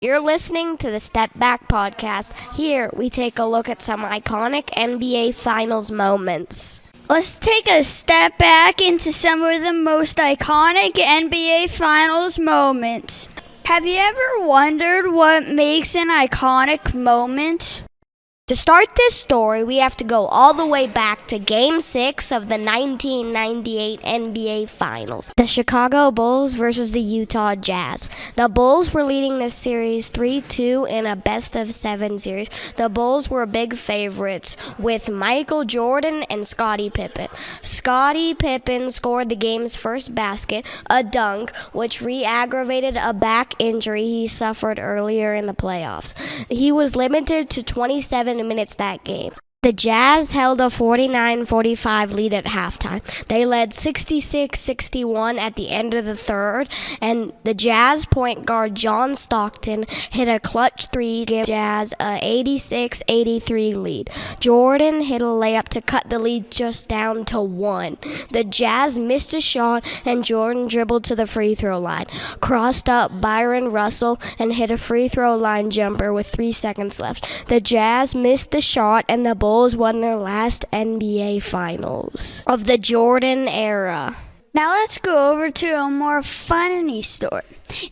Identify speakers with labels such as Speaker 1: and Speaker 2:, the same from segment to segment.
Speaker 1: You're listening to the Stepback podcast. Here, we take a look at some iconic NBA Finals moments.
Speaker 2: Let's take a step back into some of the most iconic NBA Finals moments. Have you ever wondered what makes an iconic moment?
Speaker 1: To start this story, we have to go all the way back to Game 6 of the 1998 NBA Finals. The Chicago Bulls versus the Utah Jazz. The Bulls were leading this series 3-2 in a best-of-7 series. The Bulls were big favorites with Michael Jordan and Scottie Pippen. Scottie Pippen scored the game's first basket, a dunk, which re-aggravated a back injury he suffered earlier in the playoffs. He was limited to 27 minutes that game. The Jazz held a 49-45 lead at halftime. They led 66-61 at the end of the third, and the Jazz point guard John Stockton hit a clutch three to give Jazz a 86-83 lead. Jordan hit a layup to cut the lead just down to one. The Jazz missed a shot, and Jordan dribbled to the free throw line, crossed up Byron Russell, and hit a free throw line jumper with 3 seconds left. The Jazz missed the shot, and the Bulls won their last NBA Finals of the Jordan era.
Speaker 2: Now let's go over to a more funny story.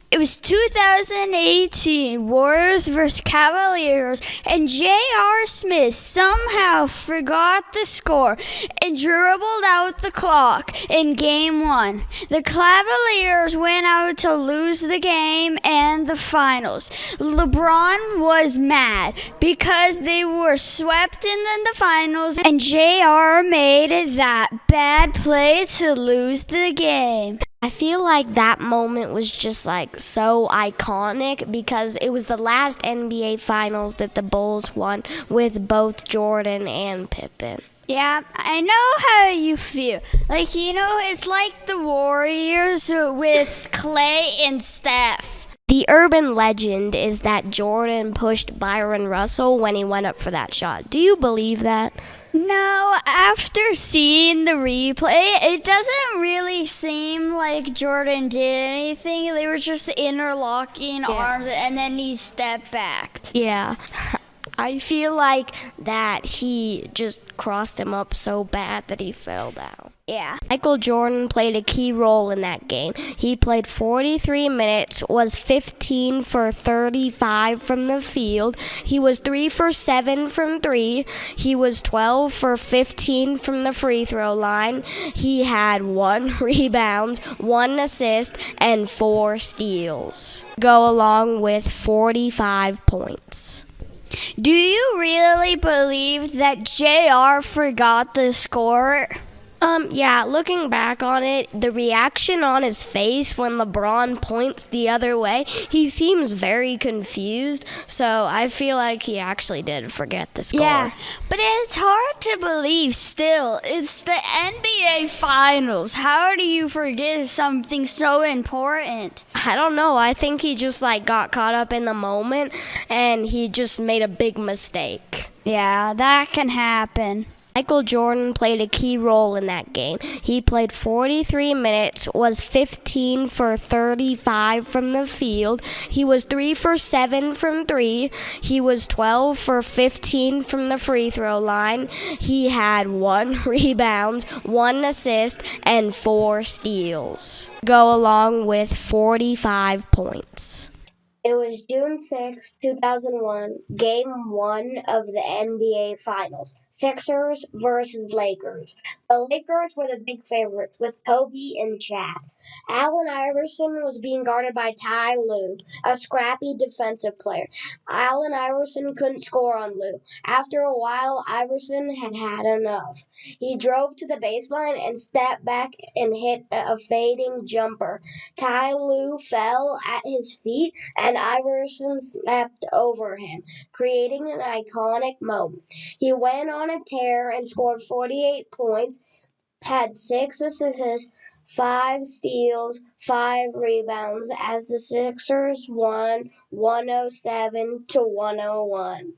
Speaker 2: It was 2018 Warriors vs. Cavaliers, and J.R. Smith somehow forgot the score and dribbled out the clock in Game 1. The Cavaliers went out to lose the game and the finals. LeBron was mad because they were swept in the finals, and J.R. made that bad play to lose the game.
Speaker 1: I feel like that moment was just so iconic because it was the last NBA Finals that the Bulls won with both Jordan and Pippen.
Speaker 2: Yeah, I know how you feel. It's like the Warriors with Clay and Steph.
Speaker 1: The urban legend is that Jordan pushed Byron Russell when he went up for that shot. Do you believe that?
Speaker 2: No, after seeing the replay, it doesn't really seem like Jordan did anything. They were just interlocking arms, and then he stepped back.
Speaker 1: Yeah. I feel like that he just crossed him up so bad that he fell down.
Speaker 2: Yeah.
Speaker 1: Michael Jordan played a key role in that game. He played 43 minutes, was 15 for 35 from the field. He was 3 for 7 from 3. He was 12 for 15 from the free throw line. He had 1 rebound, 1 assist, and 4 steals. Go along with 45 points.
Speaker 2: Do you really believe that JR forgot the score?
Speaker 1: Yeah, looking back on it, the reaction on his face when LeBron points the other way, he seems very confused, so I feel like he actually did forget the score.
Speaker 2: Yeah, but it's hard to believe still. It's the NBA Finals. How do you forget something so important?
Speaker 1: I don't know. I think he just got caught up in the moment, and he just made a big mistake.
Speaker 2: Yeah, that can happen.
Speaker 1: Michael Jordan played a key role in that game. He played 43 minutes, was 15 for 35 from the field. He was 3 for 7 from 3. He was 12 for 15 from the free throw line. He had 1 rebound, 1 assist, and 4 steals. Go along with 45 points. It was June 6, 2001, Game 1 of the NBA Finals. Sixers versus Lakers. The Lakers were the big favorites with Kobe and Shaq. Allen Iverson was being guarded by Ty Lue, a scrappy defensive player. Allen Iverson couldn't score on Lue. After a while, Iverson had had enough. He drove to the baseline and stepped back and hit a fading jumper. Ty Lue fell at his feet, and Iverson snapped over him, creating an iconic moment. He went on a tear and scored 48 points, had 6 assists, 5 steals, 5 rebounds as the Sixers won 107-101.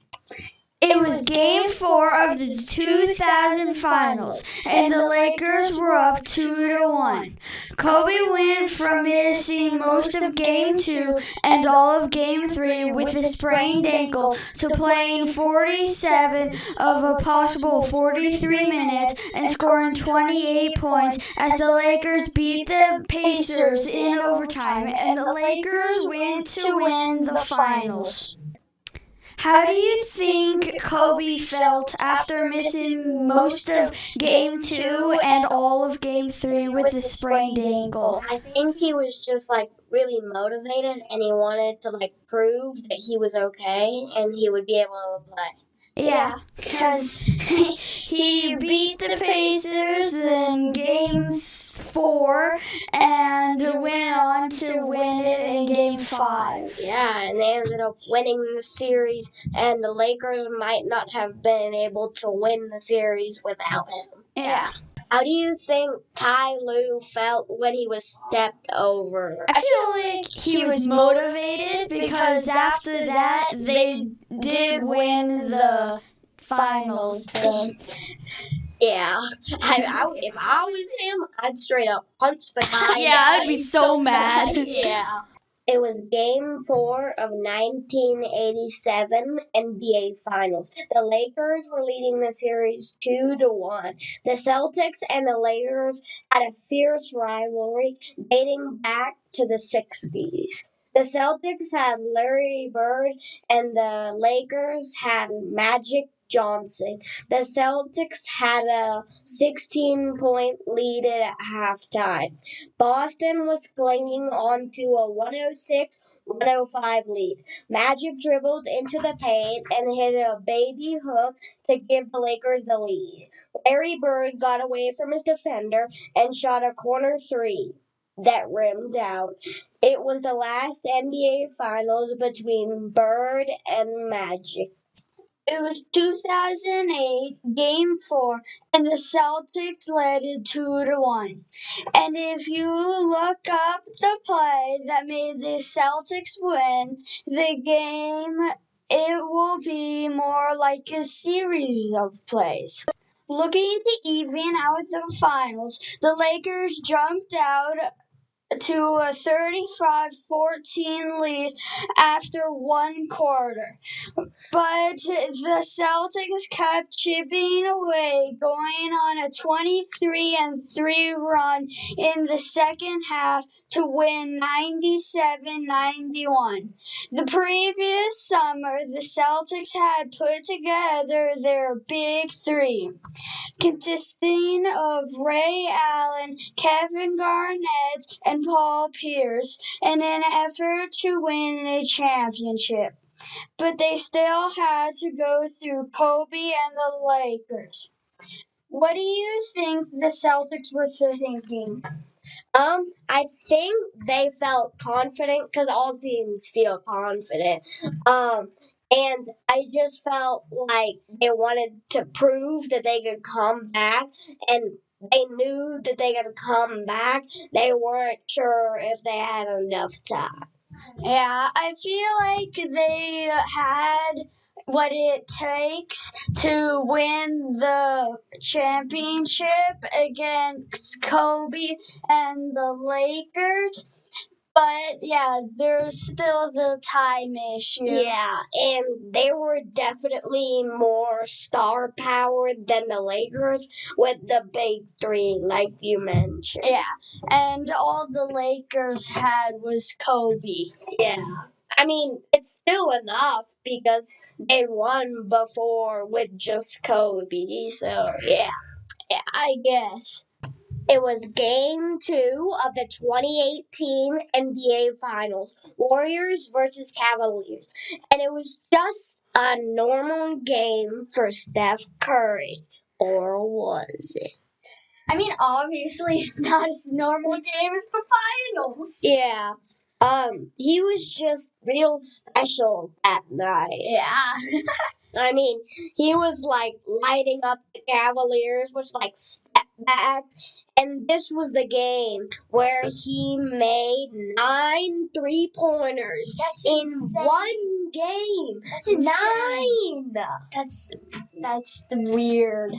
Speaker 2: It was Game 4 of the 2000 Finals, and the Lakers were up 2-1. Kobe went from missing most of Game 2 and all of Game 3 with a sprained ankle to playing 47 of a possible 43 minutes and scoring 28 points as the Lakers beat the Pacers in overtime, and the Lakers went to win the finals. How do you think Kobe felt after missing most of Game 2 and all of Game 3 with a sprained ankle?
Speaker 1: I think he was just like really motivated and he wanted to like prove that he was okay and he would be able to play.
Speaker 2: Yeah, because he beat the Pacers in Game 4 and went on to win it in Game 5.
Speaker 1: Yeah, and they ended up winning the series, and the Lakers might not have been able to win the series without him.
Speaker 2: Yeah.
Speaker 1: How do you think Ty Lue felt when he was stepped over?
Speaker 2: I feel like he was motivated because after that they did win the finals.
Speaker 1: Yeah, if I was him, I'd straight up punch the guy.
Speaker 2: Yeah, I'd be so mad.
Speaker 1: Yeah. It was Game 4 of 1987 NBA Finals. The Lakers were leading the series 2-1. The Celtics and the Lakers had a fierce rivalry dating back to the 60s. The Celtics had Larry Bird and the Lakers had Magic Johnson. The Celtics had a 16-point lead at halftime. Boston was clinging on to a 106-105 lead. Magic dribbled into the paint and hit a baby hook to give the Lakers the lead. Larry Bird got away from his defender and shot a corner three that rimmed out. It was the last NBA Finals between Bird and Magic. It was 2008, Game 4, and the Celtics led it 2-1. And if you look up the play that made the Celtics win the game, it will be more like a series of plays. Looking to even out the finals, the Lakers jumped out to a 35-14 lead after one quarter. But the Celtics kept chipping away, going on a 23-3 run in the second half to win 97-91. The previous summer, the Celtics had put together their big three, consisting of Ray Allen, Kevin Garnett, and Paul Pierce, in an effort to win a championship. But they still had to go through Kobe and the Lakers. What do you think the Celtics were thinking? I think they felt confident because all teams feel confident. And I just felt like they wanted to prove that they could come back, and they knew that they could come back. They weren't sure if they had enough time. Yeah, I feel like they had what it takes to win the championship against Kobe and the Lakers. But yeah, there's still the time issue. Yeah, and they were definitely more star powered than the Lakers with the big three, like you mentioned. Yeah, and all the Lakers had was Kobe. Yeah. I mean, it's still enough because they won before with just Kobe. So, yeah, I guess. It was Game 2 of the 2018 NBA Finals, Warriors versus Cavaliers, and it was just a normal game for Steph Curry, or was it? I mean, obviously, it's not as normal a game as the finals. Yeah. He was just real special that night. Yeah. I mean, he was like lighting up the Cavaliers, which like step back. And this was the game where he made 9 3-pointers in one one game.
Speaker 2: That's insane.
Speaker 1: 9.
Speaker 2: That's weird.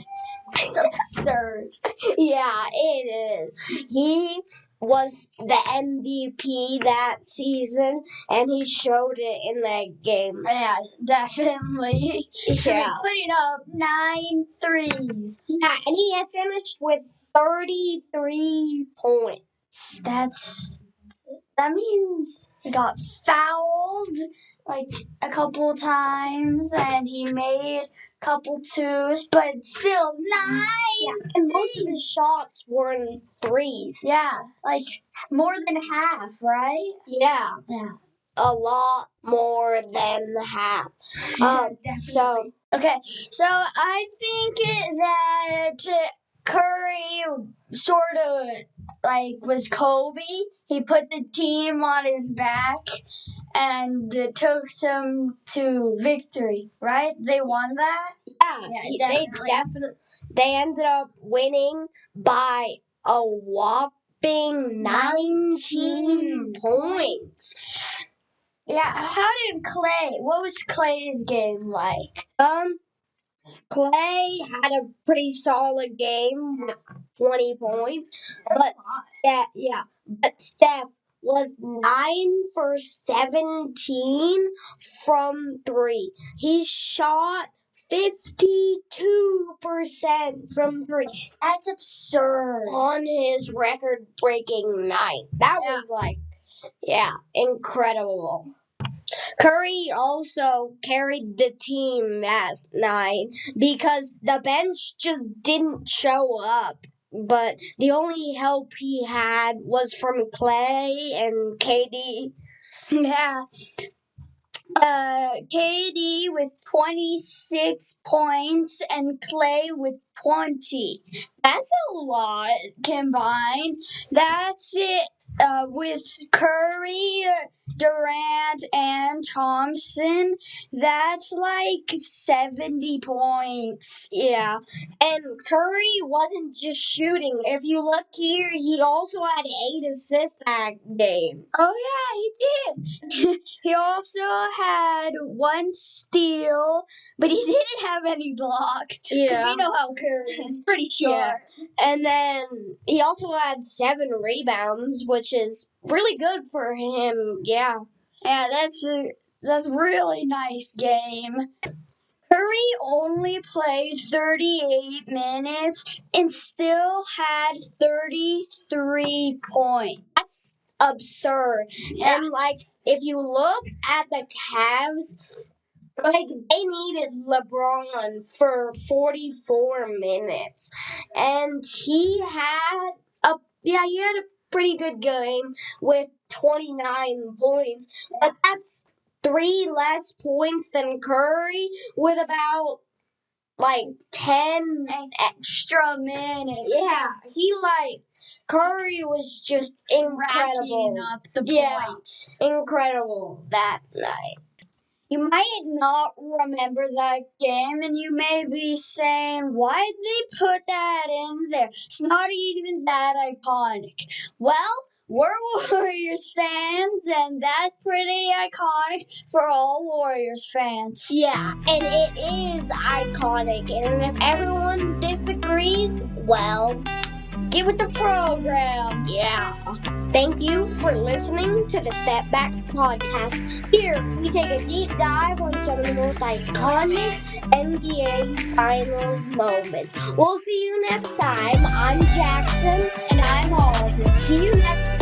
Speaker 2: It's absurd.
Speaker 1: Yeah, it is. He was the MVP that season, and he showed it in that game.
Speaker 2: Yeah, definitely.
Speaker 1: Yeah.
Speaker 2: Putting up 9 threes.
Speaker 1: Yeah, and he had finished with 33 points.
Speaker 2: That means he got fouled like a couple times, and he made a couple twos, but still 9.
Speaker 1: Yeah, and most of his shots were in threes.
Speaker 2: Yeah, like more than half, right?
Speaker 1: Yeah, a lot more than half.
Speaker 2: Definitely. Okay, so I think that Curry sort of like was Kobe. He put the team on his back and took them to victory, right? They won that?
Speaker 1: They ended up winning by a whopping 19 points.
Speaker 2: Yeah, what was Clay's game like?
Speaker 1: Clay had a pretty solid game with 20 points, but Steph was 9 for 17 from 3. He shot 52% from 3.
Speaker 2: That's absurd.
Speaker 1: On his record-breaking night. That was incredible. Curry also carried the team last night because the bench just didn't show up. But the only help he had was from Clay and KD.
Speaker 2: Yeah. KD with 26 points and Clay with 20. That's a lot combined. That's it. With Curry, Durant, and Thompson, that's like 70 points.
Speaker 1: Yeah, and Curry wasn't just shooting. If you look here, he also had 8 assists that game.
Speaker 2: Oh, yeah, he did. He also had 1 steal, but he didn't have any blocks.
Speaker 1: Yeah.
Speaker 2: We know how Curry is, pretty short.
Speaker 1: Yeah. And then he also had 7 rebounds, which is really good for him. Yeah,
Speaker 2: that's a really nice game. Curry only played 38 minutes and still had 33 points.
Speaker 1: That's absurd.
Speaker 2: Yeah.
Speaker 1: And if you look at the Cavs, they needed LeBron for 44 minutes, and he had a pretty good game with 29 points, but that's 3 less points than Curry with about 10
Speaker 2: extra minutes.
Speaker 1: Yeah, Curry was just incredible.
Speaker 2: Racking up the points.
Speaker 1: Incredible that night.
Speaker 2: You might not remember that game, and you may be saying, why did they put that in there? It's not even that iconic. Well, we're Warriors fans, and that's pretty iconic for all Warriors fans.
Speaker 1: Yeah, and it is iconic, and if everyone disagrees, well,
Speaker 2: get with the program.
Speaker 1: Yeah. Thank you for listening to the Stepback podcast. Here, we take a deep dive on some of the most iconic NBA Finals moments. We'll see you next time. I'm Jackson.
Speaker 2: And I'm Oliver.
Speaker 1: See you next time.